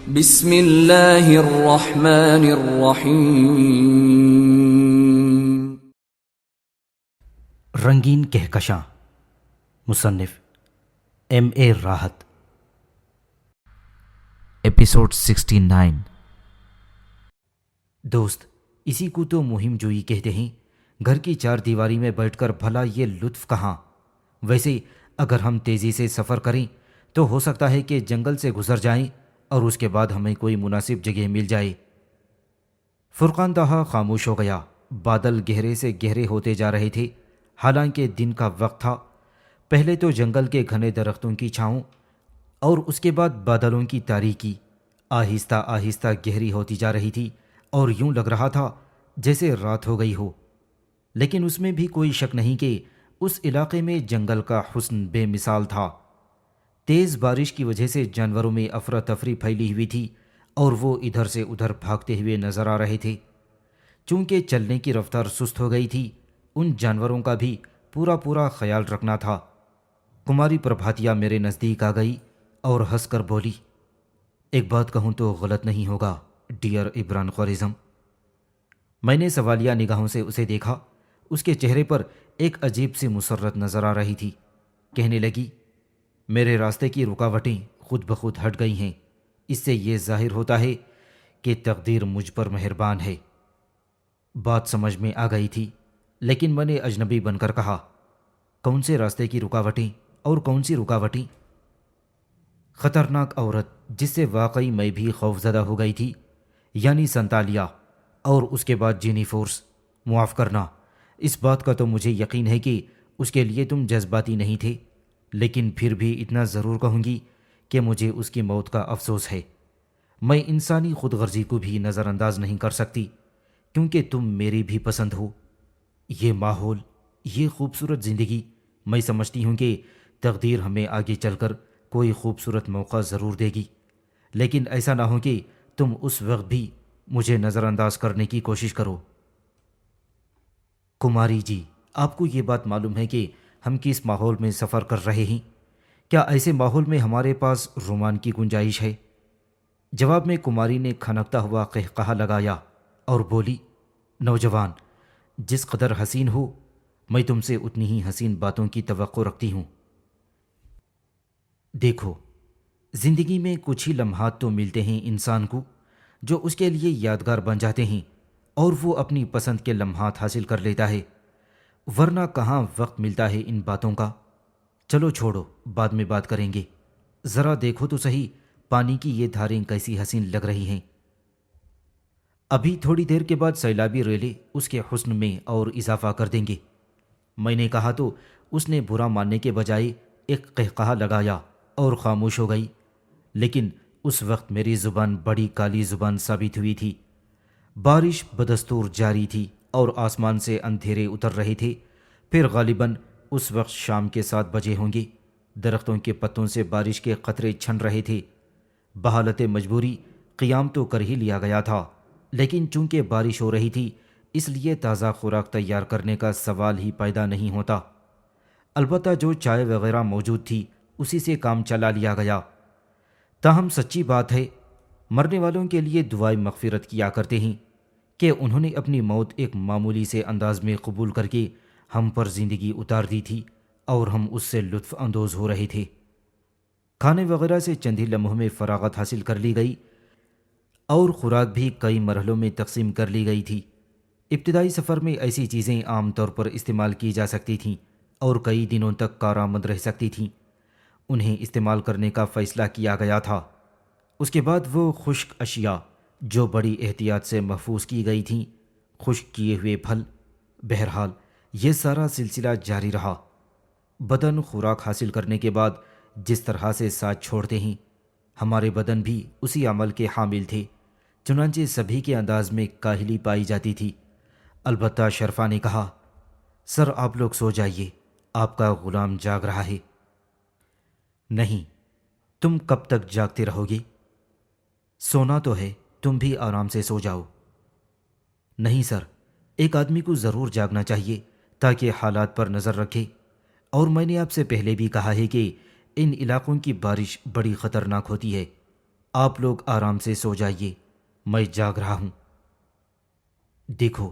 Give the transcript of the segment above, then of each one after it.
بسم اللہ الرحمن الرحیم۔ رنگین کہکشاں، مصنف M.A. راحت۔ ایپیسوڈ 69۔ دوست، اسی کو تو مہم جوئی کہتے ہیں۔ گھر کی چار دیواری میں بیٹھ کر بھلا یہ لطف کہاں؟ ویسے اگر ہم تیزی سے سفر کریں تو ہو سکتا ہے کہ جنگل سے گزر جائیں اور اس کے بعد ہمیں کوئی مناسب جگہ مل جائے۔ فرقان طہا خاموش ہو گیا۔ بادل گہرے سے گہرے ہوتے جا رہے تھے، حالانکہ دن کا وقت تھا۔ پہلے تو جنگل کے گھنے درختوں کی چھاؤں اور اس کے بعد بادلوں کی تاریکی آہستہ آہستہ گہری ہوتی جا رہی تھی، اور یوں لگ رہا تھا جیسے رات ہو گئی ہو۔ لیکن اس میں بھی کوئی شک نہیں کہ اس علاقے میں جنگل کا حسن بے مثال تھا۔ تیز بارش کی وجہ سے جانوروں میں افراتفری پھیلی ہوئی تھی اور وہ ادھر سے ادھر بھاگتے ہوئے نظر آ رہے تھے۔ چونکہ چلنے کی رفتار سست ہو گئی تھی، ان جانوروں کا بھی پورا خیال رکھنا تھا۔ کماری پربھاتیا میرے نزدیک آ گئی اور ہنس کر بولی، ایک بات کہوں تو غلط نہیں ہوگا ڈیئر ابران خوارزم۔ میں نے سوالیہ نگاہوں سے اسے دیکھا۔ اس کے چہرے پر ایک عجیب سی مسرت نظر آ رہی تھی۔ کہنے لگی، میرے راستے کی رکاوٹیں خود بخود ہٹ گئی ہیں۔ اس سے یہ ظاہر ہوتا ہے کہ تقدیر مجھ پر مہربان ہے۔ بات سمجھ میں آ گئی تھی، لیکن میں نے اجنبی بن کر کہا، کون سے راستے کی رکاوٹیں اور کون سی رکاوٹیں؟ خطرناک عورت جس سے واقعی میں بھی خوفزدہ ہو گئی تھی، یعنی سنتالیہ، اور اس کے بعد جینی فورس۔ معاف کرنا، اس بات کا تو مجھے یقین ہے کہ اس کے لیے تم جذباتی نہیں تھے، لیکن پھر بھی اتنا ضرور کہوں گی کہ مجھے اس کی موت کا افسوس ہے۔ میں انسانی خود غرضی کو بھی نظر انداز نہیں کر سکتی، کیونکہ تم میری بھی پسند ہو۔ یہ ماحول، یہ خوبصورت زندگی، میں سمجھتی ہوں کہ تقدیر ہمیں آگے چل کر کوئی خوبصورت موقع ضرور دے گی، لیکن ایسا نہ ہو کہ تم اس وقت بھی مجھے نظر انداز کرنے کی کوشش کرو۔ کماری جی، آپ کو یہ بات معلوم ہے کہ ہم کس ماحول میں سفر کر رہے ہیں؟ کیا ایسے ماحول میں ہمارے پاس رومان کی گنجائش ہے؟ جواب میں کماری نے کھنکتا ہوا قہقہا لگایا اور بولی، نوجوان، جس قدر حسین ہو، میں تم سے اتنی ہی حسین باتوں کی توقع رکھتی ہوں۔ دیکھو، زندگی میں کچھ ہی لمحات تو ملتے ہیں انسان کو جو اس کے لیے یادگار بن جاتے ہیں، اور وہ اپنی پسند کے لمحات حاصل کر لیتا ہے، ورنہ کہاں وقت ملتا ہے ان باتوں کا۔ چلو چھوڑو، بعد میں بات کریں گے۔ ذرا دیکھو تو صحیح، پانی کی یہ دھاریں کیسی حسین لگ رہی ہیں۔ ابھی تھوڑی دیر کے بعد سیلابی ریلے اس کے حسن میں اور اضافہ کر دیں گے۔ میں نے کہا تو اس نے برا ماننے کے بجائے ایک قہقہا لگایا اور خاموش ہو گئی، لیکن اس وقت میری زبان بڑی کالی زبان ثابت ہوئی تھی۔ بارش بدستور جاری تھی اور آسمان سے اندھیرے اتر رہے تھے۔ پھر غالباً اس وقت شام کے 7 بجے ہوں گے۔ درختوں کے پتوں سے بارش کے قطرے چھن رہے تھے۔ بحالت مجبوری قیام تو کر ہی لیا گیا تھا، لیکن چونکہ بارش ہو رہی تھی اس لیے تازہ خوراک تیار کرنے کا سوال ہی پیدا نہیں ہوتا۔ البتہ جو چائے وغیرہ موجود تھی اسی سے کام چلا لیا گیا۔ تاہم سچی بات ہے، مرنے والوں کے لیے دعائے مغفرت کیا کرتے ہیں کہ انہوں نے اپنی موت ایک معمولی سے انداز میں قبول کر کے ہم پر زندگی اتار دی تھی، اور ہم اس سے لطف اندوز ہو رہے تھے۔ کھانے وغیرہ سے چند ہی لمحوں میں فراغت حاصل کر لی گئی، اور خوراک بھی کئی مرحلوں میں تقسیم کر لی گئی تھی۔ ابتدائی سفر میں ایسی چیزیں عام طور پر استعمال کی جا سکتی تھیں اور کئی دنوں تک کارآمد رہ سکتی تھیں۔ انہیں استعمال کرنے کا فیصلہ کیا گیا تھا۔ اس کے بعد وہ خشک اشیاء جو بڑی احتیاط سے محفوظ کی گئی تھیں، خشک کیے ہوئے پھل، بہرحال یہ سارا سلسلہ جاری رہا۔ بدن خوراک حاصل کرنے کے بعد جس طرح سے ساتھ چھوڑتے ہیں، ہمارے بدن بھی اسی عمل کے حامل تھے، چنانچہ سبھی کے انداز میں کاہلی پائی جاتی تھی۔ البتہ شرفا نے کہا، سر آپ لوگ سو جائیے، آپ کا غلام جاگ رہا ہے۔ نہیں، تم کب تک جاگتے رہو گے؟ سونا تو ہے، تم بھی آرام سے سو جاؤ۔ نہیں سر، ایک آدمی کو ضرور جاگنا چاہیے تاکہ حالات پر نظر رکھے، اور میں نے آپ سے پہلے بھی کہا ہے کہ ان علاقوں کی بارش بڑی خطرناک ہوتی ہے۔ آپ لوگ آرام سے سو جائیے، میں جاگ رہا ہوں۔ دیکھو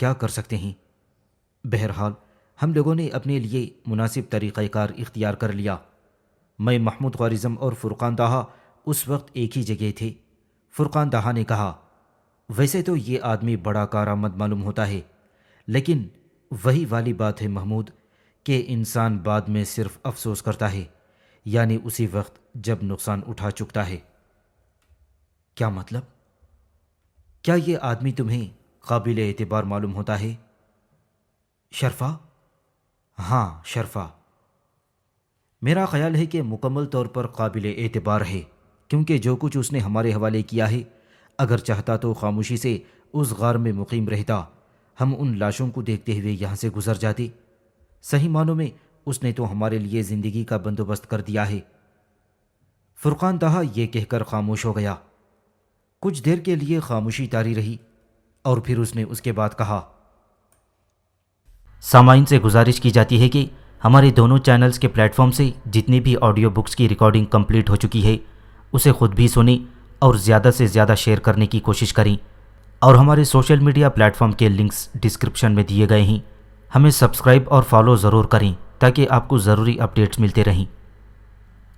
کیا کر سکتے ہیں۔ بہرحال ہم لوگوں نے اپنے لیے مناسب طریقہ کار اختیار کر لیا۔ میں، محمود خوارزم اور فرقان داہا اس وقت ایک ہی جگہ تھے۔ فرقان داہا نے کہا، ویسے تو یہ آدمی بڑا کارآمد معلوم ہوتا ہے، لیکن وہی والی بات ہے محمود کہ انسان بعد میں صرف افسوس کرتا ہے، یعنی اسی وقت جب نقصان اٹھا چکتا ہے۔ کیا مطلب؟ کیا یہ آدمی تمہیں قابل اعتبار معلوم ہوتا ہے؟ شرفا؟ ہاں شرفا۔ میرا خیال ہے کہ مکمل طور پر قابل اعتبار ہے، کیونکہ جو کچھ اس نے ہمارے حوالے کیا ہے، اگر چاہتا تو خاموشی سے اس غار میں مقیم رہتا، ہم ان لاشوں کو دیکھتے ہوئے یہاں سے گزر جاتے۔ صحیح معنوں میں اس نے تو ہمارے لیے زندگی کا بندوبست کر دیا ہے۔ فرقان داہا یہ کہہ کر خاموش ہو گیا۔ کچھ دیر کے لیے خاموشی طاری رہی اور پھر اس نے اس کے بعد کہا، سامعین سے گزارش کی جاتی ہے کہ ہمارے دونوں چینلز کے پلیٹ فارم سے جتنی بھی آڈیو بکس کی ریکارڈنگ کمپلیٹ ہو چکی ہے اسے خود بھی سنیں اور زیادہ سے زیادہ شیئر کرنے کی کوشش کریں، اور ہمارے سوشل میڈیا پلیٹ فارم کے لنکس ڈسکرپشن میں دیے گئے ہیں۔ ہمیں سبسکرائب اور فالو ضرور کریں تاکہ آپ کو ضروری اپڈیٹس ملتے رہیں،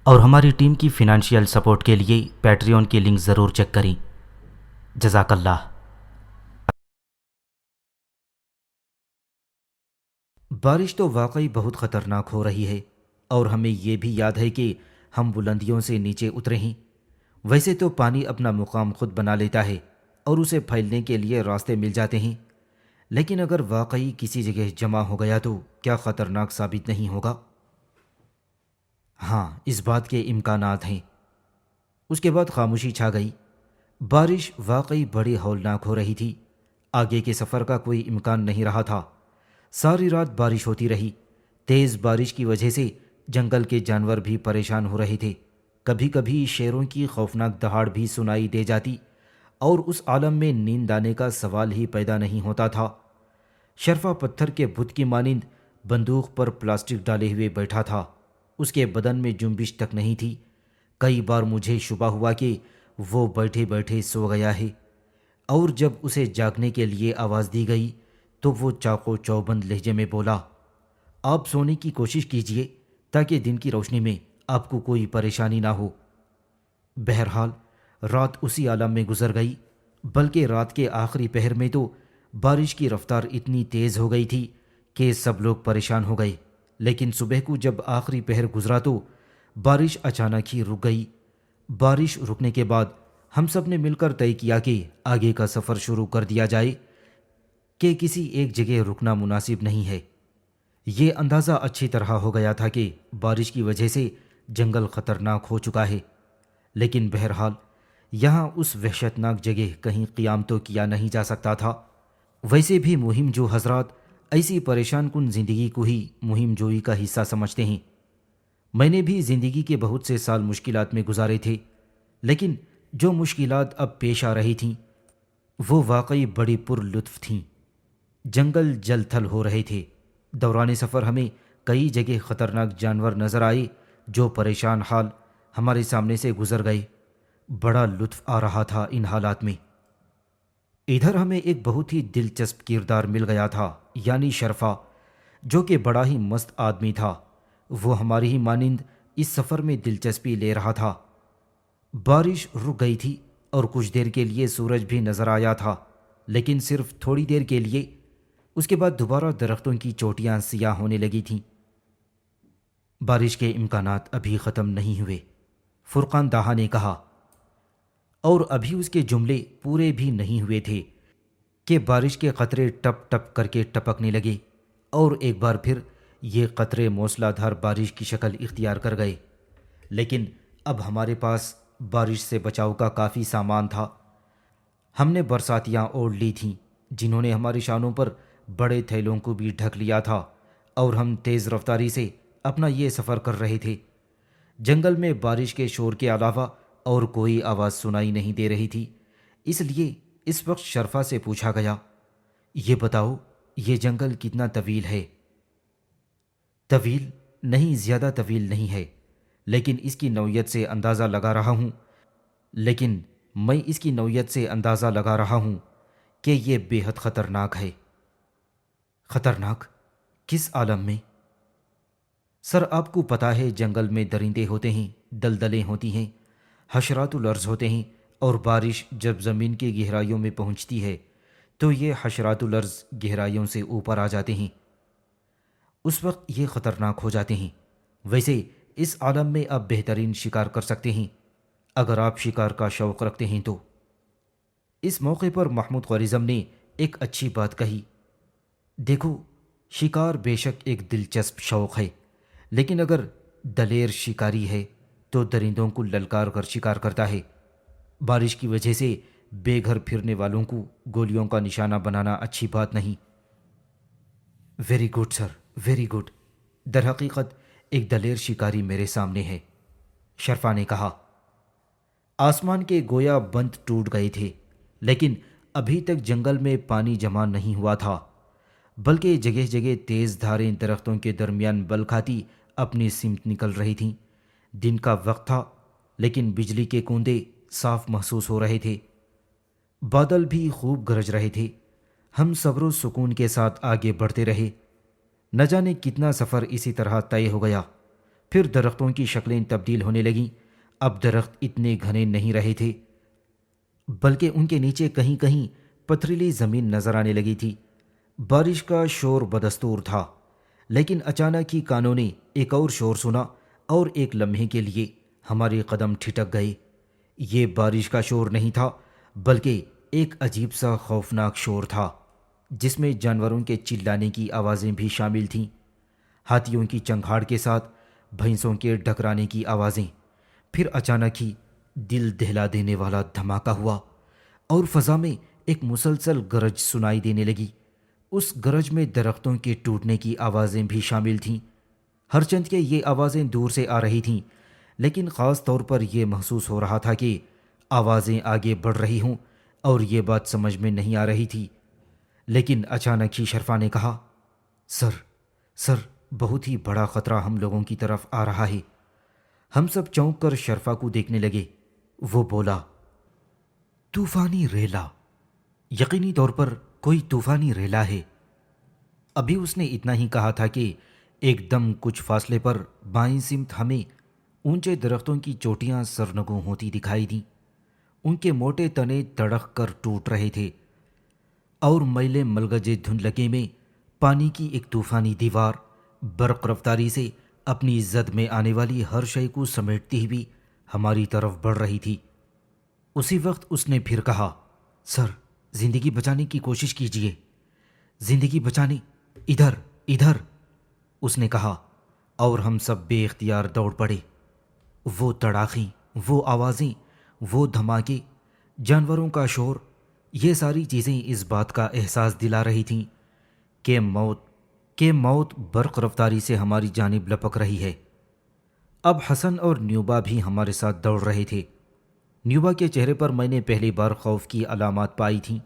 اور ہماری ٹیم کی فنانشیل سپورٹ کے لیے پیٹریون کی لنک ضرور چیک کریں۔ جزاک اللہ۔ بارش تو واقعی بہت خطرناک ہو رہی ہے، اور ہمیں یہ بھی یاد ہے کہ ہم بلندیوں سے نیچے اترے ہیں۔ ویسے تو پانی اپنا مقام خود بنا لیتا ہے اور اسے پھیلنے کے لیے راستے مل جاتے ہیں، لیکن اگر واقعی کسی جگہ جمع ہو گیا تو کیا خطرناک ثابت نہیں ہوگا؟ ہاں، اس بات کے امکانات ہیں۔ اس کے بعد خاموشی چھا گئی۔ بارش واقعی بڑی ہولناک ہو رہی تھی۔ آگے کے سفر کا کوئی امکان نہیں رہا تھا۔ ساری رات بارش ہوتی رہی۔ تیز بارش کی وجہ سے جنگل کے جانور بھی پریشان ہو رہے تھے۔ کبھی کبھی شیروں کی خوفناک دہاڑ بھی سنائی دے جاتی، اور اس عالم میں نیند آنے کا سوال ہی پیدا نہیں ہوتا تھا۔ شرفا پتھر کے بت کی مانند بندوق پر پلاسٹک ڈالے ہوئے بیٹھا تھا۔ اس کے بدن میں جنبش تک نہیں تھی۔ کئی بار مجھے شبہ ہوا کہ وہ بیٹھے بیٹھے سو گیا ہے، اور جب اسے جاگنے کے لیے آواز دی گئی تو وہ چاقو چوبند لہجے میں بولا، آپ سونے کی کوشش کیجئے تاکہ دن کی روشنی میں آپ کو کوئی پریشانی نہ ہو۔ بہرحال رات اسی عالم میں گزر گئی، بلکہ رات کے آخری پہر میں تو بارش کی رفتار اتنی تیز ہو گئی تھی کہ سب لوگ پریشان ہو گئے۔ لیکن صبح کو جب آخری پہر گزرا تو بارش اچانک ہی رک گئی۔ بارش رکنے کے بعد ہم سب نے مل کر طے کیا کہ آگے کا سفر شروع کر دیا جائے، کہ کسی ایک جگہ رکنا مناسب نہیں ہے۔ یہ اندازہ اچھی طرح ہو گیا تھا کہ بارش کی وجہ سے جنگل خطرناک ہو چکا ہے، لیکن بہرحال یہاں اس وحشتناک جگہ کہیں قیام تو کیا نہیں جا سکتا تھا۔ ویسے بھی مہم جو حضرات ایسی پریشان کن زندگی کو ہی مہم جوئی کا حصہ سمجھتے ہیں۔ میں نے بھی زندگی کے بہت سے سال مشکلات میں گزارے تھے، لیکن جو مشکلات اب پیش آ رہی تھیں وہ واقعی بڑی پر لطف تھیں۔ جنگل جل تھل ہو رہے تھے۔ دوران سفر ہمیں کئی جگہ خطرناک جانور نظر آئے جو پریشان حال ہمارے سامنے سے گزر گئے۔ بڑا لطف آ رہا تھا ان حالات میں۔ ادھر ہمیں ایک بہت ہی دلچسپ کردار مل گیا تھا، یعنی شرفا، جو کہ بڑا ہی مست آدمی تھا۔ وہ ہماری ہی مانند اس سفر میں دلچسپی لے رہا تھا۔ بارش رک گئی تھی اور کچھ دیر کے لیے سورج بھی نظر آیا تھا، لیکن صرف تھوڑی دیر کے لیے۔ اس کے بعد دوبارہ درختوں کی چوٹیاں سیاہ ہونے لگی تھیں۔ بارش کے امکانات ابھی ختم نہیں ہوئے، فرقان داہا نے کہا، اور ابھی اس کے جملے پورے بھی نہیں ہوئے تھے کہ بارش کے قطرے ٹپ ٹپ کر کے ٹپکنے لگے، اور ایک بار پھر یہ قطرے موسلا دھار بارش کی شکل اختیار کر گئے۔ لیکن اب ہمارے پاس بارش سے بچاؤ کا کافی سامان تھا۔ ہم نے برساتیاں اوڑھ لی تھیں جنہوں نے ہماری شانوں پر بڑے تھیلوں کو بھی ڈھک لیا تھا، اور ہم تیز رفتاری سے اپنا یہ سفر کر رہے تھے۔ جنگل میں بارش کے شور کے علاوہ اور کوئی آواز سنائی نہیں دے رہی تھی، اس لیے اس وقت شرفا سے پوچھا گیا، یہ بتاؤ یہ جنگل کتنا طویل ہے؟ طویل نہیں، زیادہ طویل نہیں ہے، لیکن اس کی نوعیت سے اندازہ لگا رہا ہوں لیکن میں اس کی نوعیت سے اندازہ لگا رہا ہوں کہ یہ بے حد خطرناک ہے۔ خطرناک؟ کس عالم میں؟ سر، آپ کو پتہ ہے جنگل میں درندے ہوتے ہیں، دلدلیں ہوتی ہیں، حشرات الارض ہوتے ہیں، اور بارش جب زمین کی گہرائیوں میں پہنچتی ہے تو یہ حشرات الارض گہرائیوں سے اوپر آ جاتے ہیں، اس وقت یہ خطرناک ہو جاتے ہیں۔ ویسے اس عالم میں آپ بہترین شکار کر سکتے ہیں اگر آپ شکار کا شوق رکھتے ہیں تو۔ اس موقع پر محمود خوارزم نے ایک اچھی بات کہی۔ دیکھو، شکار بے شک ایک دلچسپ شوق ہے، لیکن اگر دلیر شکاری ہے تو درندوں کو للکار کر شکار کرتا ہے۔ بارش کی وجہ سے بے گھر پھرنے والوں کو گولیوں کا نشانہ بنانا اچھی بات نہیں۔ ویری گڈ سر، ویری گڈ۔ در حقیقت ایک دلیر شکاری میرے سامنے ہے، شرفا نے کہا۔ آسمان کے گویا بند ٹوٹ گئے تھے، لیکن ابھی تک جنگل میں پانی جمع نہیں ہوا تھا، بلکہ جگہ جگہ تیز دھاریں درختوں کے درمیان بل کھاتی اپنی سمت نکل رہی تھیں۔ دن کا وقت تھا، لیکن بجلی کے کوندے صاف محسوس ہو رہے تھے، بادل بھی خوب گرج رہے تھے۔ ہم صبر و سکون کے ساتھ آگے بڑھتے رہے، نہ جانے کتنا سفر اسی طرح طے ہو گیا۔ پھر درختوں کی شکلیں تبدیل ہونے لگیں۔ اب درخت اتنے گھنے نہیں رہے تھے، بلکہ ان کے نیچے کہیں کہیں پتھریلی زمین نظر آنے لگی تھی۔ بارش کا شور بدستور تھا، لیکن اچانک ہی کانوں نے ایک اور شور سنا، اور ایک لمحے کے لیے ہمارے قدم ٹھٹک گئے۔ یہ بارش کا شور نہیں تھا، بلکہ ایک عجیب سا خوفناک شور تھا، جس میں جانوروں کے چلانے کی آوازیں بھی شامل تھیں، ہاتھیوں کی چنگھاڑ کے ساتھ بھینسوں کے ڈھکرانے کی آوازیں۔ پھر اچانک ہی دل دہلا دینے والا دھماکہ ہوا، اور فضا میں ایک مسلسل گرج سنائی دینے لگی۔ اس گرج میں درختوں کے ٹوٹنے کی آوازیں بھی شامل تھیں، ہرچند کہ یہ آوازیں دور سے آ رہی تھیں، لیکن خاص طور پر یہ محسوس ہو رہا تھا کہ آوازیں آگے بڑھ رہی ہوں، اور یہ بات سمجھ میں نہیں آ رہی تھی۔ لیکن اچانک ہی شرفا نے کہا، سر، بہت ہی بڑا خطرہ ہم لوگوں کی طرف آ رہا ہے۔ ہم سب چونک کر شرفا کو دیکھنے لگے۔ وہ بولا، طوفانی ریلا، یقینی طور پر کوئی طوفانی ریلا ہے۔ ابھی اس نے اتنا ہی کہا تھا کہ ایک دم کچھ فاصلے پر بائیں سمت ہمیں اونچے درختوں کی چوٹیاں سرنگوں ہوتی دکھائی دیں۔ ان کے موٹے تنے تڑک کر ٹوٹ رہے تھے، اور میلے ملگجے دھندلکے میں پانی کی ایک طوفانی دیوار برق رفتاری سے اپنی زد میں آنے والی ہر شے کو سمیٹتی ہوئی ہماری طرف بڑھ رہی تھی۔ اسی وقت اس نے پھر کہا، سر، زندگی بچانے کی کوشش کیجیے، زندگی بچانے، ادھر، اس نے کہا، اور ہم سب بے اختیار دوڑ پڑے۔ وہ تڑاخیں، وہ آوازیں، وہ دھماکے، جانوروں کا شور، یہ ساری چیزیں اس بات کا احساس دلا رہی تھیں کہ موت برق رفتاری سے ہماری جانب لپک رہی ہے۔ اب حسن اور نیوبا بھی ہمارے ساتھ دوڑ رہے تھے۔ نیوبا کے چہرے پر میں نے پہلی بار خوف کی علامات پائی تھیں۔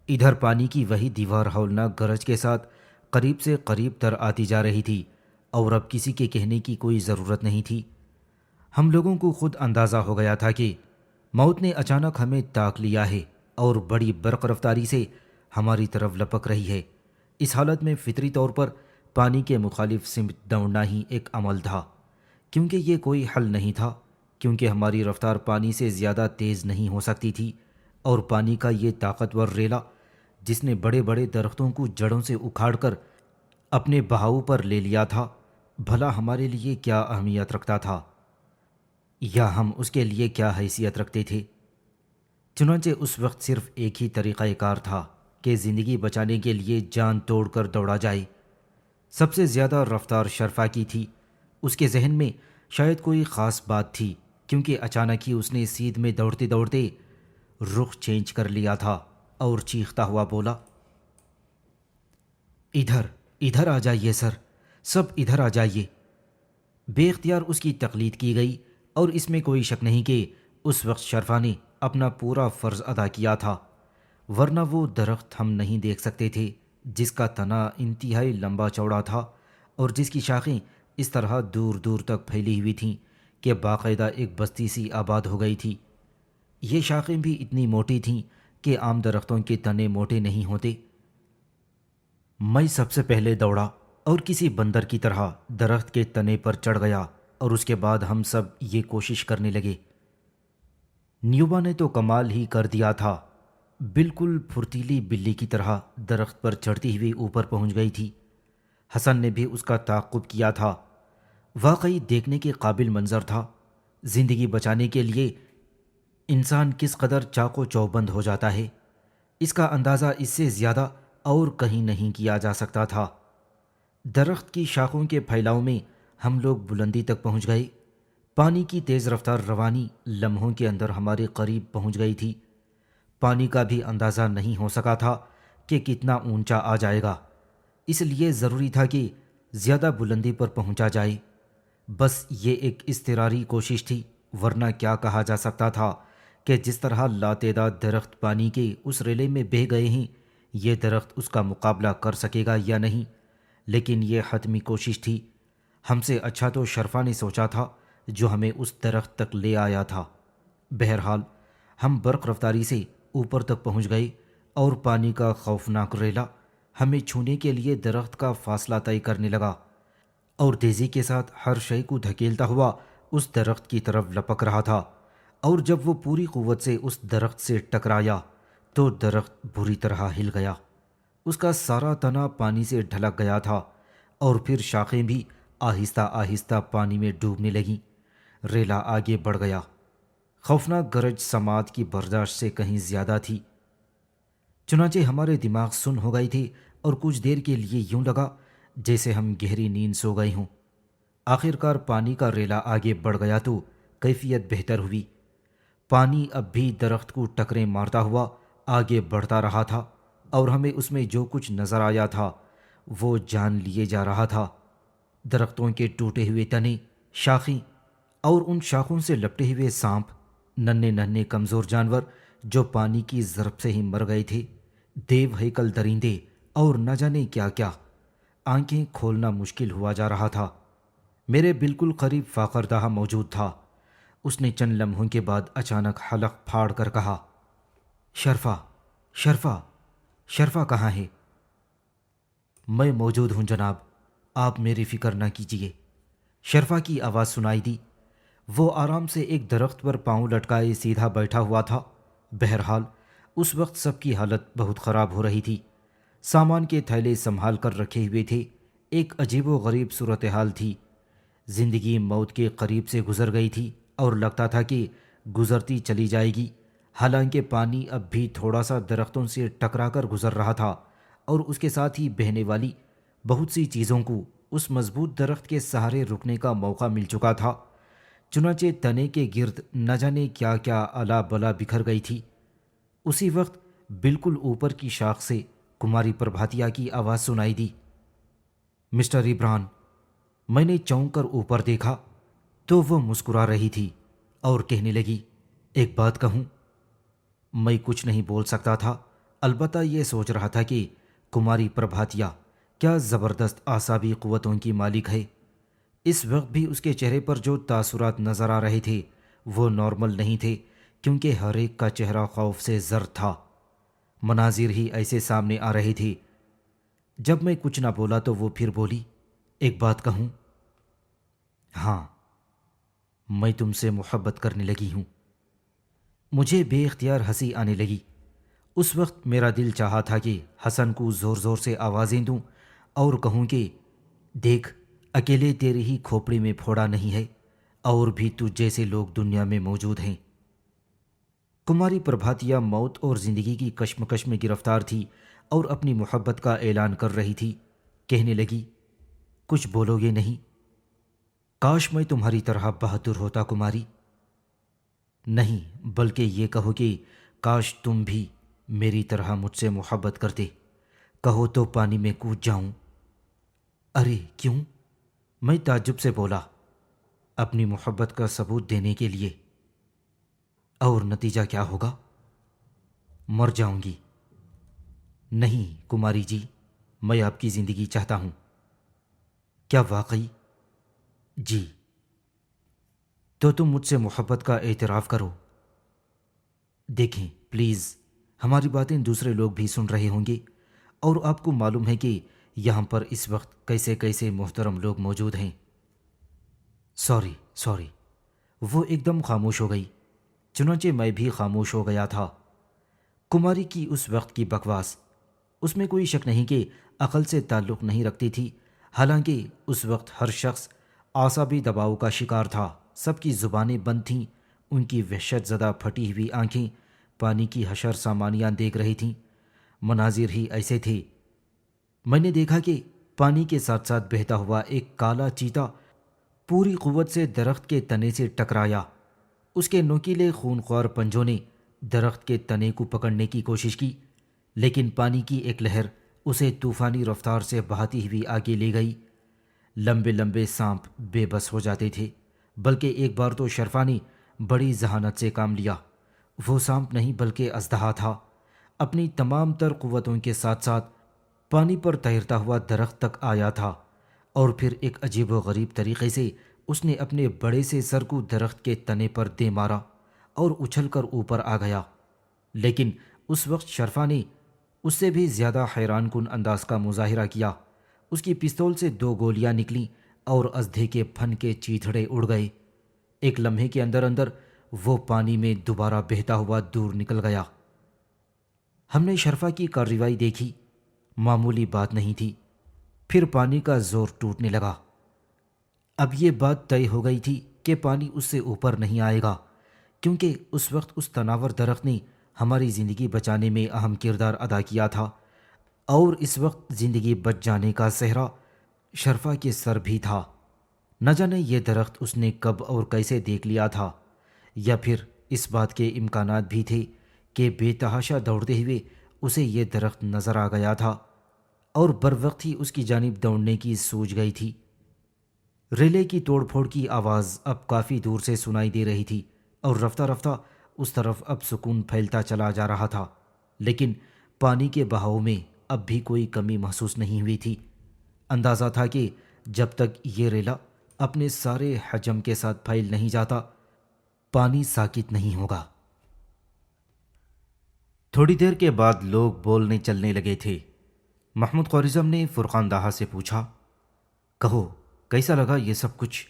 ادھر پانی کی وہی دیوار ہولناک گرج کے ساتھ قریب سے قریب تر آتی جا رہی تھی، اور اب کسی کے کہنے کی کوئی ضرورت نہیں تھی۔ ہم لوگوں کو خود اندازہ ہو گیا تھا کہ موت نے اچانک ہمیں تاک لیا ہے اور بڑی برق رفتاری سے ہماری طرف لپک رہی ہے۔ اس حالت میں فطری طور پر پانی کے مخالف سمت دوڑنا ہی ایک عمل تھا، کیونکہ یہ کوئی حل نہیں تھا، کیونکہ ہماری رفتار پانی سے زیادہ تیز نہیں ہو سکتی تھی، اور پانی کا یہ طاقتور ریلا جس نے بڑے بڑے درختوں کو جڑوں سے اکھاڑ کر اپنے بہاؤ پر لے لیا تھا، بھلا ہمارے لیے کیا اہمیت رکھتا تھا، یا ہم اس کے لیے کیا حیثیت رکھتے تھے؟ چنانچہ اس وقت صرف ایک ہی طریقہ کار تھا کہ زندگی بچانے کے لیے جان توڑ کر دوڑا جائے۔ سب سے زیادہ رفتار شرفا کی تھی۔ اس کے ذہن میں شاید کوئی خاص بات تھی، کیونکہ اچانک ہی اس نے سیدھ میں دوڑتے دوڑتے رخ چینج کر لیا تھا اور چیختا ہوا بولا، ادھر آ جائیے سر، سب ادھر آ جائیے۔ بے اختیار اس کی تقلید کی گئی، اور اس میں کوئی شک نہیں کہ اس وقت شرفا نے اپنا پورا فرض ادا کیا تھا، ورنہ وہ درخت ہم نہیں دیکھ سکتے تھے جس کا تنا انتہائی لمبا چوڑا تھا، اور جس کی شاخیں اس طرح دور دور تک پھیلی ہوئی تھیں کہ باقاعدہ ایک بستی سی آباد ہو گئی تھی۔ یہ شاخیں بھی اتنی موٹی تھیں کہ عام درختوں کے تنے موٹے نہیں ہوتے۔ میں سب سے پہلے دوڑا اور کسی بندر کی طرح درخت کے تنے پر چڑھ گیا، اور اس کے بعد ہم سب یہ کوشش کرنے لگے۔ نیوبا نے تو کمال ہی کر دیا تھا، بالکل پھرتیلی بلی کی طرح درخت پر چڑھتی ہوئی اوپر پہنچ گئی تھی۔ حسن نے بھی اس کا تعاقب کیا تھا۔ واقعی دیکھنے کے قابل منظر تھا۔ زندگی بچانے کے لیے انسان کس قدر چاق و چوبند ہو جاتا ہے، اس کا اندازہ اس سے زیادہ اور کہیں نہیں کیا جا سکتا تھا۔ درخت کی شاخوں کے پھیلاؤ میں ہم لوگ بلندی تک پہنچ گئے۔ پانی کی تیز رفتار روانی لمحوں کے اندر ہمارے قریب پہنچ گئی تھی۔ پانی کا بھی اندازہ نہیں ہو سکا تھا کہ کتنا اونچا آ جائے گا، اس لیے ضروری تھا کہ زیادہ بلندی پر پہنچا جائے۔ بس یہ ایک اضطراری کوشش تھی، ورنہ کیا کہا جا سکتا تھا کہ جس طرح لاتعداد درخت پانی کے اس ریلے میں بہہ گئے ہیں، یہ درخت اس کا مقابلہ کر سکے گا یا نہیں۔ لیکن یہ حتمی کوشش تھی۔ ہم سے اچھا تو شرفا نے سوچا تھا جو ہمیں اس درخت تک لے آیا تھا۔ بہرحال ہم برق رفتاری سے اوپر تک پہنچ گئے، اور پانی کا خوفناک ریلا ہمیں چھونے کے لیے درخت کا فاصلہ طے کرنے لگا، اور تیزی کے ساتھ ہر شے کو دھکیلتا ہوا اس درخت کی طرف لپک رہا تھا۔ اور جب وہ پوری قوت سے اس درخت سے ٹکرایا تو درخت بری طرح ہل گیا۔ اس کا سارا تنا پانی سے ڈھلک گیا تھا، اور پھر شاخیں بھی آہستہ آہستہ پانی میں ڈوبنے لگیں۔ ریلا آگے بڑھ گیا۔ خوفناک گرج سماعت کی برداشت سے کہیں زیادہ تھی۔ چنانچہ ہمارے دماغ سن ہو گئے تھے، اور کچھ دیر کے لیے یوں لگا جیسے ہم گہری نیند سو گئے ہوں۔ آخرکار پانی کا ریلا آگے بڑھ گیا تو کیفیت بہتر ہوئی۔ پانی اب بھی درخت کو ٹکریں مارتا ہوا آگے بڑھتا رہا تھا، اور ہمیں اس میں جو کچھ نظر آیا تھا وہ جان لیے جا رہا تھا۔ درختوں کے ٹوٹے ہوئے تنے، شاخیں، اور ان شاخوں سے لپٹے ہوئے سانپ، ننھے ننھے کمزور جانور جو پانی کی ضرب سے ہی مر گئے تھے، دیو ہیکل درندے، اور نہ جانے کیا کیا۔ آنکھیں کھولنا مشکل ہوا جا رہا تھا۔ میرے بالکل قریب فاقردہ موجود تھا۔ اس نے چند لمحوں کے بعد اچانک حلق پھاڑ کر کہا، شرفا، شرفا، شرفا کہاں ہے؟ میں موجود ہوں جناب، آپ میری فکر نہ کیجیے۔ شرفا کی آواز سنائی دی۔ وہ آرام سے ایک درخت پر پاؤں لٹکائے سیدھا بیٹھا ہوا تھا۔ بہرحال اس وقت سب کی حالت بہت خراب ہو رہی تھی۔ سامان کے تھیلے سنبھال کر رکھے ہوئے تھے۔ ایک عجیب و غریب صورتحال تھی۔ زندگی موت کے قریب سے گزر گئی تھی، اور لگتا تھا کہ گزرتی چلی جائے گی، حالانکہ پانی اب بھی تھوڑا سا درختوں سے ٹکرا کر گزر رہا تھا، اور اس کے ساتھ ہی بہنے والی بہت سی چیزوں کو اس مضبوط درخت کے سہارے رکنے کا موقع مل چکا تھا۔ چنانچہ تنے کے گرد نہ جانے کیا کیا الا بلا بکھر گئی تھی۔ اسی وقت بالکل اوپر کی شاخ سے کماری پربھاتیا کی آواز سنائی دی، مسٹر عبران۔ میں نے چونک کر اوپر دیکھا تو وہ مسکرا رہی تھی اور کہنے لگی، ایک بات کہوں؟ میں کچھ نہیں بول سکتا تھا، البتہ یہ سوچ رہا تھا کہ کماری پربھاتیا کیا زبردست اعصابی قوتوں کی مالک ہے۔ اس وقت بھی اس کے چہرے پر جو تاثرات نظر آ رہے تھے وہ نارمل نہیں تھے، کیونکہ ہر ایک کا چہرہ خوف سے زرد تھا۔ مناظر ہی ایسے سامنے آ رہے تھے۔ جب میں کچھ نہ بولا تو وہ پھر بولی، ایک بات کہوں؟ ہاں، میں تم سے محبت کرنے لگی ہوں۔ مجھے بے اختیار ہنسی آنے لگی۔ اس وقت میرا دل چاہا تھا کہ حسن کو زور زور سے آوازیں دوں اور کہوں کہ دیکھ، اکیلے تیری ہی کھوپڑی میں پھوڑا نہیں ہے، اور بھی تجھ جیسے لوگ دنیا میں موجود ہیں۔ کماری پربھاتیا موت اور زندگی کی کشمکش میں گرفتار تھی اور اپنی محبت کا اعلان کر رہی تھی۔ کہنے لگی، کچھ بولو گے نہیں؟ کاش میں تمہاری طرح بہادر ہوتا کماری۔ نہیں، بلکہ یہ کہو کہ کاش تم بھی میری طرح مجھ سے محبت کرتے۔ کہو تو پانی میں کود جاؤں۔ ارے کیوں؟ میں تعجب سے بولا، اپنی محبت کا ثبوت دینے کے لیے۔ اور نتیجہ کیا ہوگا؟ مر جاؤں گی۔ نہیں کماری جی، میں آپ کی زندگی چاہتا ہوں۔ کیا واقعی؟ جی۔ تو تم مجھ سے محبت کا اعتراف کرو۔ دیکھیں پلیز، ہماری باتیں دوسرے لوگ بھی سن رہے ہوں گے، اور آپ کو معلوم ہے کہ یہاں پر اس وقت کیسے کیسے محترم لوگ موجود ہیں۔ سوری۔ وہ ایک دم خاموش ہو گئی، چنانچہ میں بھی خاموش ہو گیا تھا۔ کماری کی اس وقت کی بکواس، اس میں کوئی شک نہیں کہ عقل سے تعلق نہیں رکھتی تھی، حالانکہ اس وقت ہر شخص اعصابی دباؤ کا شکار تھا، سب کی زبانیں بند تھیں، ان کی وحشت زدہ پھٹی ہوئی آنکھیں پانی کی حشر سامانیاں دیکھ رہی تھیں۔ مناظر ہی ایسے تھے۔ میں نے دیکھا کہ پانی کے ساتھ ساتھ بہتا ہوا ایک کالا چیتا پوری قوت سے درخت کے تنے سے ٹکرایا۔ اس کے نوکیلے خونخوار پنجوں نے درخت کے تنے کو پکڑنے کی کوشش کی، لیکن پانی کی ایک لہر اسے طوفانی رفتار سے بہاتی ہوئی آگے لے گئی۔ لمبے لمبے سانپ بے بس ہو جاتے تھے، بلکہ ایک بار تو شرفا نے بڑی ذہانت سے کام لیا۔ وہ سانپ نہیں بلکہ اژدہا تھا، اپنی تمام تر قوتوں کے ساتھ ساتھ پانی پر تیرتا ہوا درخت تک آیا تھا، اور پھر ایک عجیب و غریب طریقے سے اس نے اپنے بڑے سے سر کو درخت کے تنے پر دے مارا اور اچھل کر اوپر آ گیا۔ لیکن اس وقت شرفا نے اس سے بھی زیادہ حیران کن انداز کا مظاہرہ کیا۔ اس کی پستول سے 2 گولیاں نکلیں اور اژدھے کے پھن کے چیتھڑے اڑ گئے۔ ایک لمحے کے اندر اندر وہ پانی میں دوبارہ بہتا ہوا دور نکل گیا۔ ہم نے شرفا کی کارروائی دیکھی، معمولی بات نہیں تھی۔ پھر پانی کا زور ٹوٹنے لگا۔ اب یہ بات طے ہو گئی تھی کہ پانی اس سے اوپر نہیں آئے گا، کیونکہ اس وقت اس تناور درخت نے ہماری زندگی بچانے میں اہم کردار ادا کیا تھا، اور اس وقت زندگی بچ جانے کا صحرا شرفا کے سر بھی تھا۔ نہ جانے یہ درخت اس نے کب اور کیسے دیکھ لیا تھا، یا پھر اس بات کے امکانات بھی تھے کہ بے تحاشا دوڑتے ہوئے اسے یہ درخت نظر آ گیا تھا اور بروقت ہی اس کی جانب دوڑنے کی سوچ گئی تھی۔ ریلے کی توڑ پھوڑ کی آواز اب کافی دور سے سنائی دے رہی تھی، اور رفتہ رفتہ اس طرف اب سکون پھیلتا چلا جا رہا تھا، لیکن پانی کے بہاؤ میں اب بھی کوئی کمی محسوس نہیں ہوئی تھی۔ اندازہ تھا کہ جب تک یہ ریلا اپنے سارے حجم کے ساتھ پھیل نہیں جاتا، پانی ساکت نہیں ہوگا۔ تھوڑی دیر کے بعد لوگ بولنے چلنے لگے تھے۔ محمود خوارزم نے فرقان داہا سے پوچھا، کہو کیسا لگا یہ سب کچھ؟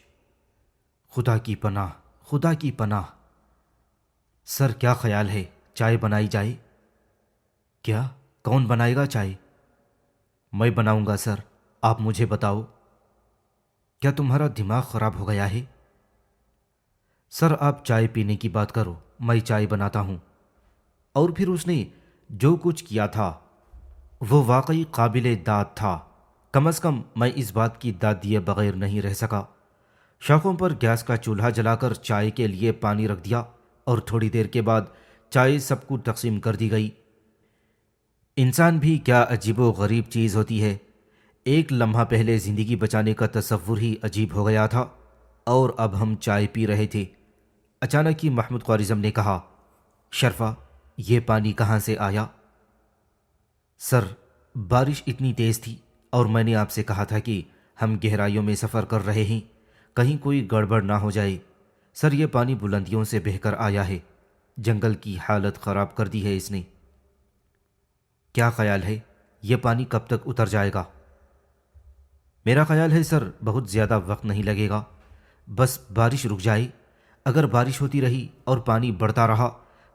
خدا کی پناہ۔ سر کیا خیال ہے، چائے بنائی جائے؟ کیا؟ کون بنائے گا چائے؟ میں بناؤں گا سر، آپ مجھے بتاؤ۔ کیا تمہارا دماغ خراب ہو گیا ہے؟ سر آپ چائے پینے کی بات کرو، میں چائے بناتا ہوں۔ اور پھر اس نے جو کچھ کیا تھا وہ واقعی قابل داد تھا۔ کم از کم میں اس بات کی داد دیے بغیر نہیں رہ سکا۔ شاخوں پر گیس کا چولہا جلا کر چائے کے لیے پانی رکھ دیا، اور تھوڑی دیر کے بعد چائے سب کو تقسیم کر دی گئی۔ انسان بھی کیا عجیب و غریب چیز ہوتی ہے۔ ایک لمحہ پہلے زندگی بچانے کا تصور ہی عجیب ہو گیا تھا، اور اب ہم چائے پی رہے تھے۔ اچانک ہی محمود خوارزم نے کہا، شرفا یہ پانی کہاں سے آیا؟ سر بارش اتنی تیز تھی، اور میں نے آپ سے کہا تھا کہ ہم گہرائیوں میں سفر کر رہے ہیں، کہیں کوئی گڑبڑ نہ ہو جائے۔ سر یہ پانی بلندیوں سے بہہ کر آیا ہے، جنگل کی حالت خراب کر دی ہے اس نے۔ کیا خیال ہے یہ پانی کب تک اتر جائے گا؟ میرا خیال ہے سر بہت زیادہ وقت نہیں لگے گا، بس بارش رک جائے۔ اگر بارش ہوتی رہی اور پانی بڑھتا رہا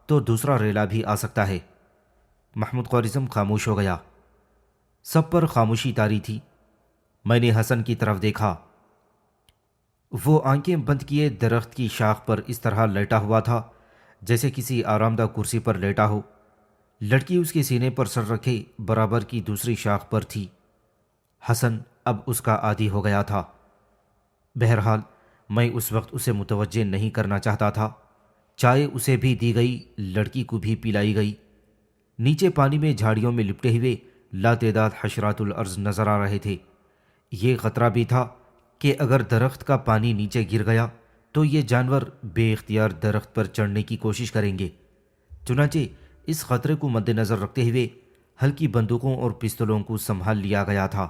تو دوسرا ریلا بھی آ سکتا ہے۔ محمود خوارزم خاموش ہو گیا۔ سب پر خاموشی طاری تھی۔ میں نے حسن کی طرف دیکھا۔ وہ آنکھیں بند کیے درخت کی شاخ پر اس طرح لیٹا ہوا تھا جیسے کسی آرام دہ کرسی پر لیٹا ہو۔ لڑکی اس کے سینے پر سر رکھے برابر کی دوسری شاخ پر تھی۔ حسن اب اس کا عادی ہو گیا تھا۔ بہرحال میں اس وقت اسے متوجہ نہیں کرنا چاہتا تھا۔ چائے اسے بھی دی گئی، لڑکی کو بھی پلائی گئی۔ نیچے پانی میں جھاڑیوں میں لپٹے ہوئے لاتعداد حشرات الارض نظر آ رہے تھے۔ یہ خطرہ بھی تھا کہ اگر درخت کا پانی نیچے گر گیا تو یہ جانور بے اختیار درخت پر چڑھنے کی کوشش کریں گے۔ چنانچہ اس خطرے کو مد نظر رکھتے ہوئے ہلکی بندوقوں اور پستولوں کو سنبھال لیا گیا تھا،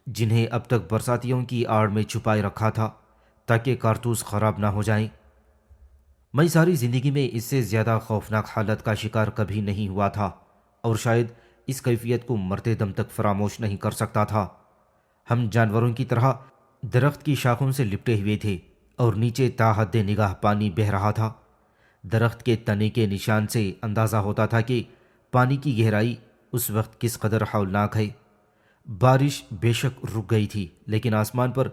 جنہیں اب تک برساتیوں کی آڑ میں چھپائے رکھا تھا تاکہ کارتوس خراب نہ ہو جائیں۔ میں ساری زندگی میں اس سے زیادہ خوفناک حالت کا شکار کبھی نہیں ہوا تھا اور شاید اس کیفیت کو مرتے دم تک فراموش نہیں کر سکتا تھا۔ ہم جانوروں کی طرح درخت کی شاخوں سے لپٹے ہوئے تھے اور نیچے تا حد نگاہ پانی بہہ رہا تھا۔ درخت کے تنے کے نشان سے اندازہ ہوتا تھا کہ پانی کی گہرائی اس وقت کس قدر ہولناک ہے۔ بارش بے شک رک گئی تھی، لیکن آسمان پر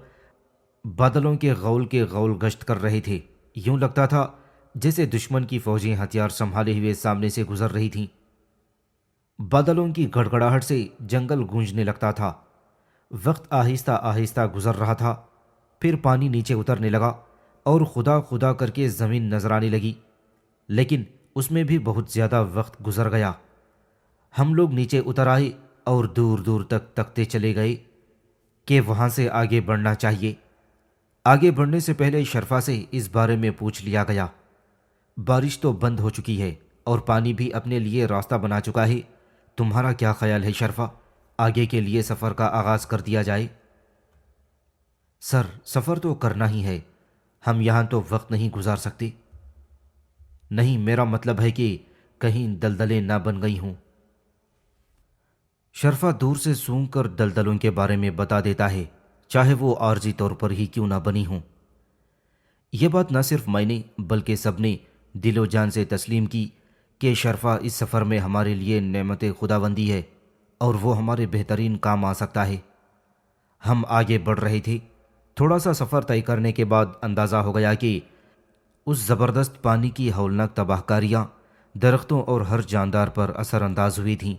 بادلوں کے غول گشت کر رہے تھے۔ یوں لگتا تھا جیسے دشمن کی فوجیں ہتھیار سنبھالے ہوئے سامنے سے گزر رہی تھیں۔ بادلوں کی گڑگڑاہٹ سے جنگل گونجنے لگتا تھا۔ وقت آہستہ آہستہ گزر رہا تھا، پھر پانی نیچے اترنے لگا اور خدا خدا کر کے زمین نظر آنے لگی، لیکن اس میں بھی بہت زیادہ وقت گزر گیا۔ ہم لوگ نیچے اتر آئے اور دور دور تک تکتے چلے گئے کہ وہاں سے آگے بڑھنا چاہیے۔ آگے بڑھنے سے پہلے شرفا سے اس بارے میں پوچھ لیا گیا۔ بارش تو بند ہو چکی ہے اور پانی بھی اپنے لیے راستہ بنا چکا ہے، تمہارا کیا خیال ہے شرفا؟ آگے کے لیے سفر کا آغاز کر دیا جائے؟ سر، سفر تو کرنا ہی ہے، ہم یہاں تو وقت نہیں گزار سکتے۔ نہیں، میرا مطلب ہے کہ کہیں دلدلیں نہ بن گئی ہوں۔ شرفا دور سے سونگ کر دلدلوں کے بارے میں بتا دیتا ہے، چاہے وہ عارضی طور پر ہی کیوں نہ بنی ہوں۔ یہ بات نہ صرف میں نے بلکہ سب نے دل و جان سے تسلیم کی کہ شرفا اس سفر میں ہمارے لیے نعمت خداوندی ہے اور وہ ہمارے بہترین کام آ سکتا ہے۔ ہم آگے بڑھ رہے تھے۔ تھوڑا سا سفر طے کرنے کے بعد اندازہ ہو گیا کہ اس زبردست پانی کی ہولناک تباہ کاریاں درختوں اور ہر جاندار پر اثر انداز ہوئی تھیں۔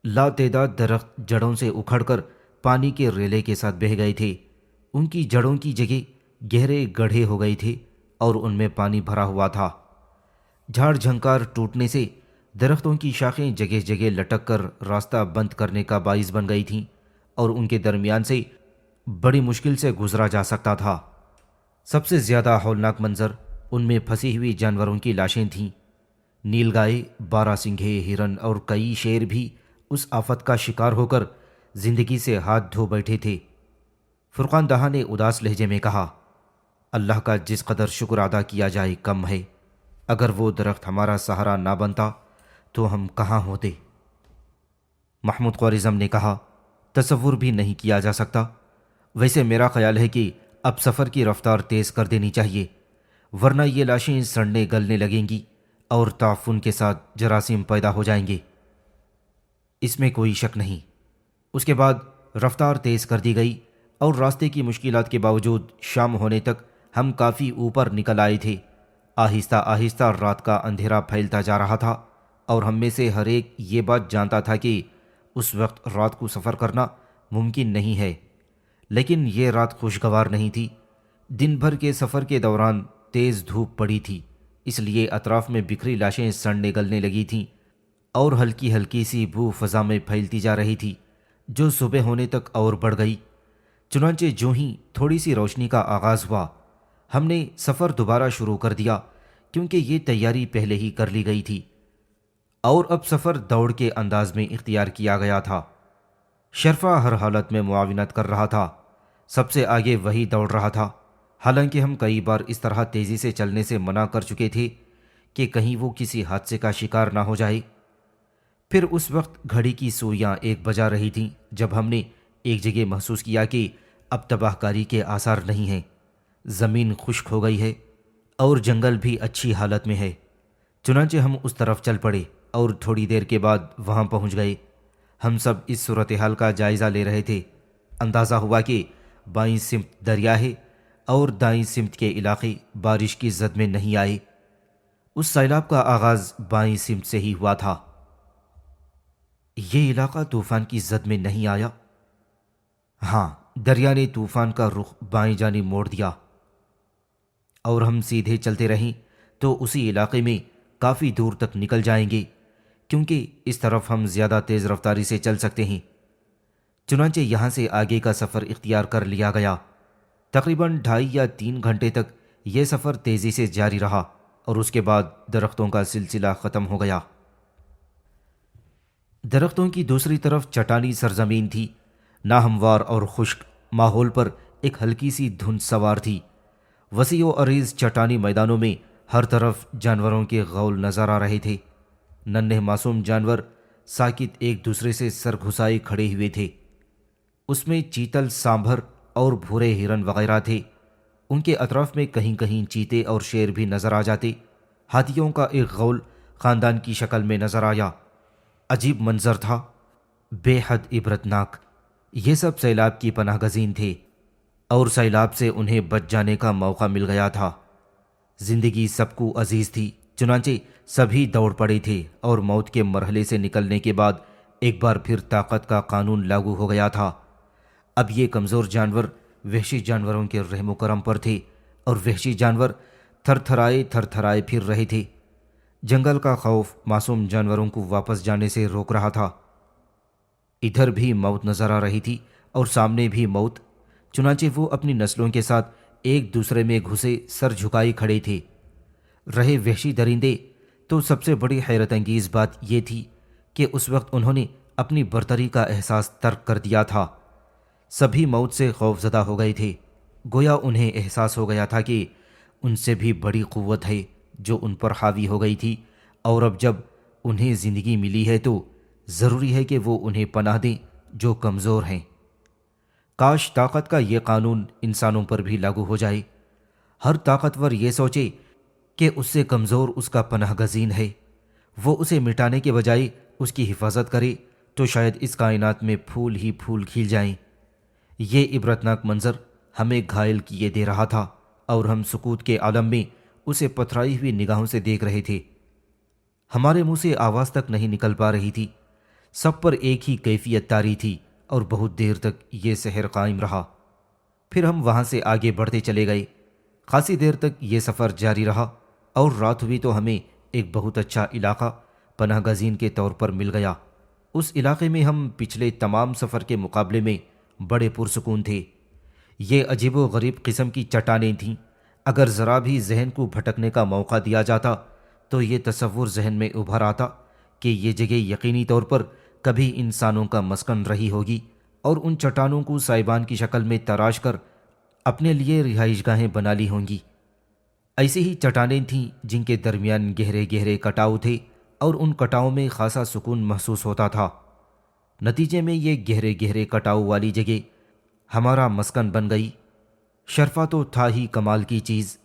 لا تعداد درخت جڑوں سے اکھڑ کر پانی کے ریلے کے ساتھ بہہ گئے تھے۔ ان کی جڑوں کی جگہ گہرے گڑھے ہو گئے تھے اور ان میں پانی بھرا ہوا تھا۔ جھاڑ جھنکار ٹوٹنے سے درختوں کی شاخیں جگہ جگہ لٹک کر راستہ بند کرنے کا باعث بن گئی تھیں اور ان کے درمیان سے بڑی مشکل سے گزرا جا سکتا تھا۔ سب سے زیادہ ہولناک منظر ان میں پھنسی ہوئی جانوروں کی لاشیں تھیں۔ نیل گائے، 12 سنگھے ہرن اور کئی شیر بھی اس آفت کا شکار ہو کر زندگی سے ہاتھ دھو بیٹھے تھے۔ فرقان دہا نے اداس لہجے میں کہا، اللہ کا جس قدر شکر ادا کیا جائے کم ہے۔ اگر وہ درخت ہمارا سہارا نہ بنتا تو ہم کہاں ہوتے؟ محمود خوارزم نے کہا، تصور بھی نہیں کیا جا سکتا۔ ویسے میرا خیال ہے کہ اب سفر کی رفتار تیز کر دینی چاہیے، ورنہ یہ لاشیں سڑنے گلنے لگیں گی اور تعفن کے ساتھ جراثیم پیدا ہو جائیں گے۔ اس میں کوئی شک نہیں۔ اس کے بعد رفتار تیز کر دی گئی اور راستے کی مشکلات کے باوجود شام ہونے تک ہم کافی اوپر نکل آئے تھے۔ آہستہ آہستہ رات کا اندھیرا پھیلتا جا رہا تھا اور ہم میں سے ہر ایک یہ بات جانتا تھا کہ اس وقت رات کو سفر کرنا ممکن نہیں ہے۔ لیکن یہ رات خوشگوار نہیں تھی۔ دن بھر کے سفر کے دوران تیز دھوپ پڑی تھی، اس لیے اطراف میں بکھری لاشیں سڑنے گلنے لگی تھیں اور ہلکی ہلکی سی بو فضا میں پھیلتی جا رہی تھی، جو صبح ہونے تک اور بڑھ گئی۔ چنانچہ جو ہی تھوڑی سی روشنی کا آغاز ہوا، ہم نے سفر دوبارہ شروع کر دیا، کیونکہ یہ تیاری پہلے ہی کر لی گئی تھی اور اب سفر دوڑ کے انداز میں اختیار کیا گیا تھا۔ شرفا ہر حالت میں معاونت کر رہا تھا، سب سے آگے وہی دوڑ رہا تھا، حالانکہ ہم کئی بار اس طرح تیزی سے چلنے سے منع کر چکے تھے کہ کہیں وہ کسی حادثے کا شکار نہ ہو جائے۔ پھر اس وقت گھڑی کی سوئیاں 1 بجا رہی تھیں جب ہم نے ایک جگہ محسوس کیا کہ اب تباہ کاری کے آثار نہیں ہیں، زمین خشک ہو گئی ہے اور جنگل بھی اچھی حالت میں ہے۔ چنانچہ ہم اس طرف چل پڑے اور تھوڑی دیر کے بعد وہاں پہنچ گئے۔ ہم سب اس صورتحال کا جائزہ لے رہے تھے۔ اندازہ ہوا کہ بائیں سمت دریا ہے اور دائیں سمت کے علاقے بارش کی زد میں نہیں آئے۔ اس سیلاب کا آغاز بائیں سمت سے ہی ہوا تھا۔ یہ علاقہ طوفان کی زد میں نہیں آیا؟ ہاں، دریا نے طوفان کا رخ بائیں جانب موڑ دیا اور ہم سیدھے چلتے رہیں تو اسی علاقے میں کافی دور تک نکل جائیں گے، کیونکہ اس طرف ہم زیادہ تیز رفتاری سے چل سکتے ہیں۔ چنانچہ یہاں سے آگے کا سفر اختیار کر لیا گیا۔ تقریباً 2.5 یا 3 گھنٹے تک یہ سفر تیزی سے جاری رہا اور اس کے بعد درختوں کا سلسلہ ختم ہو گیا۔ درختوں کی دوسری طرف چٹانی سرزمین تھی، ناہموار اور خشک ماحول پر ایک ہلکی سی دھند سوار تھی۔ وسیع و عریض چٹانی میدانوں میں ہر طرف جانوروں کے غول نظر آ رہے تھے۔ ننھے معصوم جانور ساکت ایک دوسرے سے سر گھسائے کھڑے ہوئے تھے۔ اس میں چیتل، سانبھر اور بھورے ہرن وغیرہ تھے۔ ان کے اطراف میں کہیں کہیں چیتے اور شیر بھی نظر آ جاتے۔ ہاتھیوں کا ایک غول خاندان کی شکل میں نظر آیا۔ عجیب منظر تھا، بے حد عبرتناک۔ یہ سب سیلاب کی پناہ گزین تھے اور سیلاب سے انہیں بچ جانے کا موقع مل گیا تھا۔ زندگی سب کو عزیز تھی، چنانچہ سبھی دوڑ پڑے تھے اور موت کے مرحلے سے نکلنے کے بعد ایک بار پھر طاقت کا قانون لاگو ہو گیا تھا۔ اب یہ کمزور جانور وحشی جانوروں کے رحم و کرم پر تھے اور وحشی جانور تھر تھرائے پھر رہے تھے۔ جنگل کا خوف معصوم جانوروں کو واپس جانے سے روک رہا تھا۔ ادھر بھی موت نظر آ رہی تھی اور سامنے بھی موت، چنانچہ وہ اپنی نسلوں کے ساتھ ایک دوسرے میں گھسے سر جھکائے کھڑے تھے۔ رہے وحشی درندے تو سب سے بڑی حیرت انگیز بات یہ تھی کہ اس وقت انہوں نے اپنی برتری کا احساس ترک کر دیا تھا۔ سبھی موت سے خوف زدہ ہو گئے تھے، گویا انہیں احساس ہو گیا تھا کہ ان سے بھی بڑی قوت ہے جو ان پر حاوی ہو گئی تھی، اور اب جب انہیں زندگی ملی ہے تو ضروری ہے کہ وہ انہیں پناہ دیں جو کمزور ہیں۔ کاش طاقت کا یہ قانون انسانوں پر بھی لاگو ہو جائے۔ ہر طاقتور یہ سوچے کہ اس سے کمزور اس کا پناہ گزین ہے، وہ اسے مٹانے کے بجائے اس کی حفاظت کرے تو شاید اس کائنات میں پھول ہی پھول کھل جائیں۔ یہ عبرتناک منظر ہمیں گھائل کیے دے رہا تھا اور ہم سکوت کے عالم میں اسے پتھرائی ہوئی نگاہوں سے دیکھ رہے تھے۔ ہمارے منہ سے آواز تک نہیں نکل پا رہی تھی۔ سب پر ایک ہی کیفیت طاری تھی اور بہت دیر تک یہ سحر قائم رہا۔ پھر ہم وہاں سے آگے بڑھتے چلے گئے۔ خاصی دیر تک یہ سفر جاری رہا اور رات ہوئی تو ہمیں ایک بہت اچھا علاقہ پناہ گزین کے طور پر مل گیا۔ اس علاقے میں ہم پچھلے تمام سفر کے مقابلے میں بڑے پرسکون تھے۔ یہ عجیب و غریب قسم کی چٹانیں تھیں۔ اگر ذرا بھی ذہن کو بھٹکنے کا موقع دیا جاتا تو یہ تصور ذہن میں ابھر آتا کہ یہ جگہ یقینی طور پر کبھی انسانوں کا مسکن رہی ہوگی اور ان چٹانوں کو سائبان کی شکل میں تراش کر اپنے لیے رہائش گاہیں بنا لی ہوں گی۔ ایسی ہی چٹانیں تھیں جن کے درمیان گہرے گہرے کٹاؤ تھے اور ان کٹاؤں میں خاصا سکون محسوس ہوتا تھا۔ نتیجے میں یہ گہرے گہرے کٹاؤ والی جگہ ہمارا مسکن بن گئی۔ شرفا تو تھا ہی کمال کی چیز۔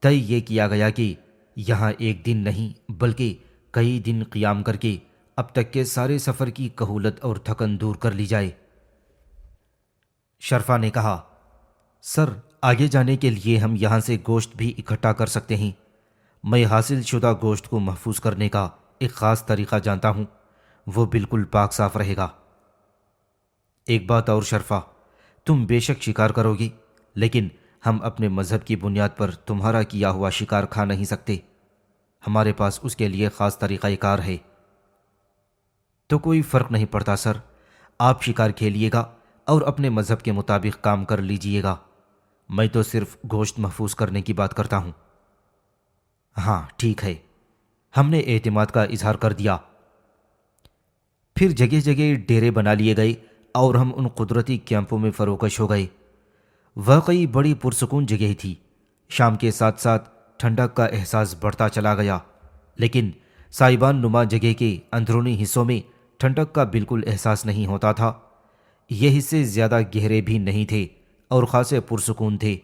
طے یہ کیا گیا کہ یہاں ایک دن نہیں بلکہ کئی دن قیام کر کے اب تک کے سارے سفر کی کہولت اور تھکن دور کر لی جائے۔ شرفا نے کہا، سر آگے جانے کے لیے ہم یہاں سے گوشت بھی اکٹھا کر سکتے ہیں۔ میں حاصل شدہ گوشت کو محفوظ کرنے کا ایک خاص طریقہ جانتا ہوں، وہ بالکل پاک صاف رہے گا۔ ایک بات اور شرفا، تم بے شک شکار کرو گی، لیکن ہم اپنے مذہب کی بنیاد پر تمہارا کیا ہوا شکار کھا نہیں سکتے۔ ہمارے پاس اس کے لیے خاص طریقہ کار ہے۔ تو کوئی فرق نہیں پڑتا سر، آپ شکار کھیلیے گا اور اپنے مذہب کے مطابق کام کر لیجئے گا۔ میں تو صرف گوشت محفوظ کرنے کی بات کرتا ہوں۔ ہاں ٹھیک ہے، ہم نے اعتماد کا اظہار کر دیا۔ پھر جگہ جگہ ڈیرے بنا لیے گئے اور ہم ان قدرتی کیمپوں میں فروکش ہو گئے۔ واقعی بڑی پرسکون جگہ تھی۔ شام کے ساتھ ساتھ ٹھنڈک کا احساس بڑھتا چلا گیا، لیکن سائبان نما جگہ کے اندرونی حصوں میں ٹھنڈک کا بالکل احساس نہیں ہوتا تھا۔ یہ حصے زیادہ گہرے بھی نہیں تھے اور خاصے پرسکون تھے،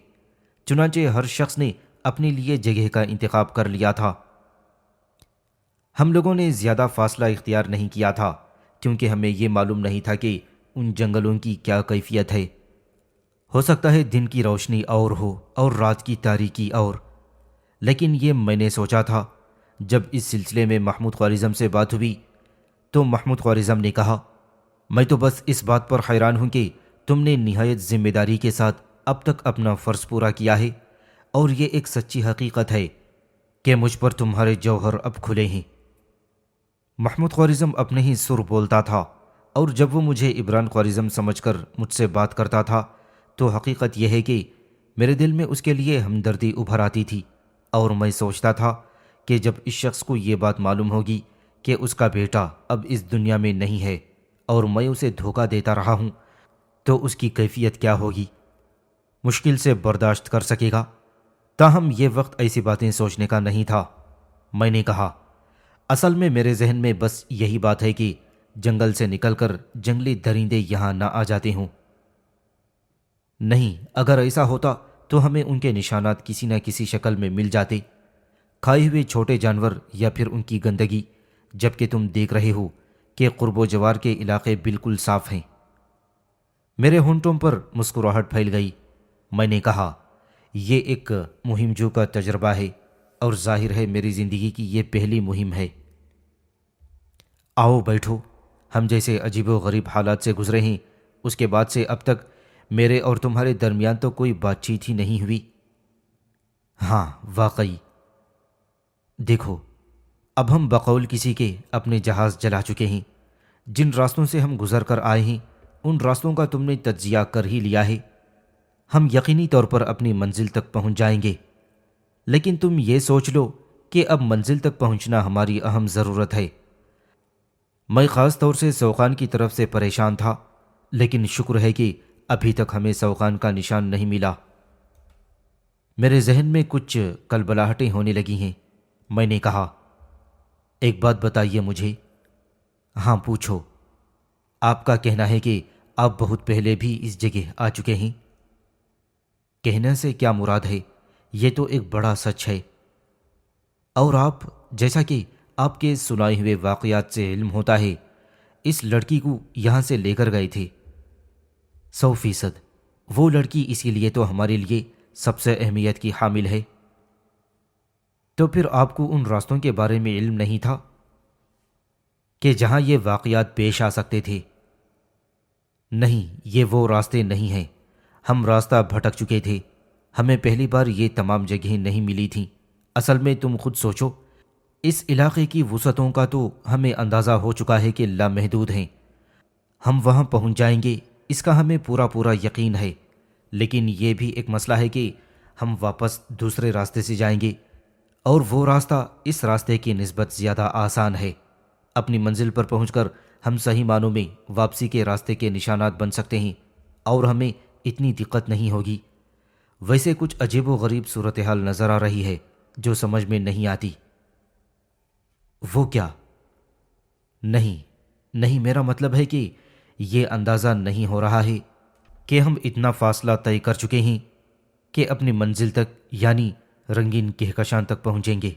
چنانچہ ہر شخص نے اپنے لیے جگہ کا انتخاب کر لیا تھا۔ ہم لوگوں نے زیادہ فاصلہ اختیار نہیں کیا تھا کیونکہ ہمیں یہ معلوم نہیں تھا کہ ان جنگلوں کی کیا کیفیت ہے۔ ہو سکتا ہے دن کی روشنی اور ہو اور رات کی تاریکی اور، لیکن یہ میں نے سوچا تھا۔ جب اس سلسلے میں محمود خوارزم سے بات ہوئی تو محمود خوارزم نے کہا، میں تو بس اس بات پر حیران ہوں کہ تم نے نہایت ذمہ داری کے ساتھ اب تک اپنا فرض پورا کیا ہے، اور یہ ایک سچی حقیقت ہے کہ مجھ پر تمہارے جوہر اب کھلے ہیں۔ محمود خوارزم اپنے ہی سر بولتا تھا، اور جب وہ مجھے عمران خوارزم سمجھ کر مجھ سے بات کرتا تھا تو حقیقت یہ ہے کہ میرے دل میں اس کے لیے ہمدردی ابھر آتی تھی، اور میں سوچتا تھا کہ جب اس شخص کو یہ بات معلوم ہوگی کہ اس کا بیٹا اب اس دنیا میں نہیں ہے اور میں اسے دھوکہ دیتا رہا ہوں تو اس کی کیفیت کیا ہوگی؟ مشکل سے برداشت کر سکے گا۔ تاہم یہ وقت ایسی باتیں سوچنے کا نہیں تھا۔ میں نے کہا، اصل میں میرے ذہن میں بس یہی بات ہے کہ جنگل سے نکل کر جنگلی درندے یہاں نہ آ جاتے ہوں۔ نہیں، اگر ایسا ہوتا تو ہمیں ان کے نشانات کسی نہ کسی شکل میں مل جاتے، کھائے ہوئے چھوٹے جانور یا پھر ان کی گندگی، جبکہ تم دیکھ رہے ہو کہ قرب و جوار کے علاقے بالکل صاف ہیں۔ میرے ہونٹوں پر مسکراہٹ پھیل گئی۔ میں نے کہا، یہ ایک مہم جو کا تجربہ ہے اور ظاہر ہے میری زندگی کی یہ پہلی مہم ہے۔ آؤ بیٹھو، ہم جیسے عجیب و غریب حالات سے گزرے ہیں، اس کے بعد سے اب تک میرے اور تمہارے درمیان تو کوئی بات چیت ہی نہیں ہوئی۔ ہاں واقعی، دیکھو، اب ہم بقول کسی کے اپنے جہاز جلا چکے ہیں۔ جن راستوں سے ہم گزر کر آئے ہیں ان راستوں کا تم نے تجزیہ کر ہی لیا ہے۔ ہم یقینی طور پر اپنی منزل تک پہنچ جائیں گے، لیکن تم یہ سوچ لو کہ اب منزل تک پہنچنا ہماری اہم ضرورت ہے۔ میں خاص طور سے سوقان کی طرف سے پریشان تھا، لیکن شکر ہے کہ ابھی تک ہمیں سوقان کا نشان نہیں ملا۔ میرے ذہن میں کچھ کلبلاہٹیں ہونے لگی ہیں۔ میں نے کہا، ایک بات بتائیے مجھے۔ ہاں پوچھو۔ آپ کا کہنا ہے کہ آپ بہت پہلے بھی اس جگہ آ چکے ہیں۔ کہنے سے کیا مراد ہے؟ یہ تو ایک بڑا سچ ہے۔ اور آپ، جیسا کہ آپ کے سنائے ہوئے واقعات سے علم ہوتا ہے، اس لڑکی کو یہاں سے لے کر گئے تھے۔ 100%۔ وہ لڑکی اسی لیے تو ہمارے لیے سب سے اہمیت کی حامل ہے۔ تو پھر آپ کو ان راستوں کے بارے میں علم نہیں تھا کہ جہاں یہ واقعات پیش آ سکتے تھے؟ نہیں، یہ وہ راستے نہیں ہیں۔ ہم راستہ بھٹک چکے تھے۔ ہمیں پہلی بار یہ تمام جگہیں نہیں ملی تھیں۔ اصل میں تم خود سوچو، اس علاقے کی وسعتوں کا تو ہمیں اندازہ ہو چکا ہے کہ لامحدود ہیں۔ ہم وہاں پہنچ جائیں گے، اس کا ہمیں پورا یقین ہے، لیکن یہ بھی ایک مسئلہ ہے کہ ہم واپس دوسرے راستے سے جائیں گے، اور وہ راستہ اس راستے کی نسبت زیادہ آسان ہے۔ اپنی منزل پر پہنچ کر ہم صحیح معنوں میں واپسی کے راستے کے نشانات بن سکتے ہیں، اور ہمیں اتنی دقت نہیں ہوگی۔ ویسے کچھ عجیب و غریب صورتحال نظر آ رہی ہے جو سمجھ میں نہیں آتی۔ وہ کیا؟ نہیں، میرا مطلب ہے کہ یہ اندازہ نہیں ہو رہا ہے کہ ہم اتنا فاصلہ طے کر چکے ہیں کہ اپنی منزل تک، یعنی رنگین کہکشاں تک پہنچیں گے۔